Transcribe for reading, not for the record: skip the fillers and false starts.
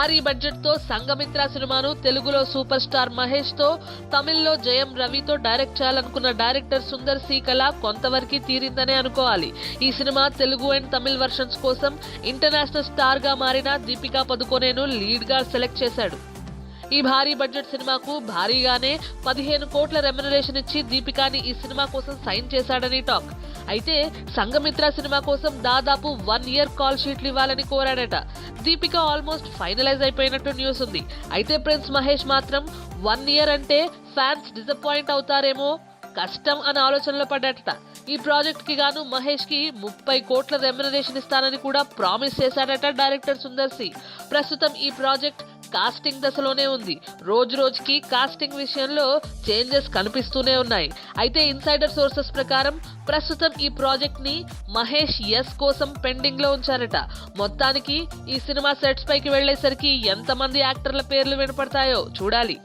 భారీ బడ్జెట్ తో సంఘమిత్ర సినిమాను తెలుగులో సూపర్ స్టార్ మహేష్ తో, తమిళ్లో జయం రవితో డైరెక్ట్ చేయాలనుకున్న డైరెక్టర్ సుందర్ సి కళ కొంతవరకు తీరిందనే అనుకోవాలి. ఈ cinema Telugu and Tamil versions కోసం ఇంటర్నేషనల్ స్టార్ గా మారిన దీపికా పదుకొనెను లీడ్ గా సెలెక్ట్ చేశాడు. ఈ భారీ బడ్జెట్ సినిమాకు భారీగానే 15 కోట్ల రెమ్యునరేషన్ ఇచ్చి దీపికాని ఈ సినిమా కోసం సైన్ చేశాడని టాక్. అయితే సంఘమిత్ర సినిమా కోసం దాదాపు 1 ఇయర్ కాల్ షీట్లు ఇవ్వాలని కోరాడట. దీపిక ఆల్మోస్ట్ ఫైనలైజ్ అయిపోయినట్టు న్యూస్ ఉంది. అయితే ప్రిన్స్ మహేష్ మాత్రం 1 ఇయర్ అంటే ఫ్యాన్స్ డిసప్పాయింట్ అవుతారేమో, కష్టం అనే ఆలోచనలో పడ్డట. ఈ ప్రాజెక్ట్ కి గాను మహేష్ కి 30 కోట్ల రెమ్యునరేషన్ ఇస్తానని కూడా ప్రామిస్ చేశాడట డైరెక్టర్ సుందర్ సి. ప్రస్తుతం ఈ ప్రాజెక్ట్ కాస్టింగ్ దశలోనే ఉంది. రోజు రోజుకి కాస్టింగ్ విషయంలో చేంజెస్ కనిపిస్తూనే ఉన్నాయి. అయితే ఇన్సైడర్ సోర్సెస్ ప్రకారం ప్రస్తుతం ఈ ప్రాజెక్ట్ ని మహేష్ ఎస్ కోసం పెండింగ్ లో ఉంచారట. మొత్తానికి ఈ సినిమా సెట్స్ పైకి వెళ్లేసరికి ఎంతమంది యాక్టర్ల పేర్లు వినపడతాయో చూడాలి.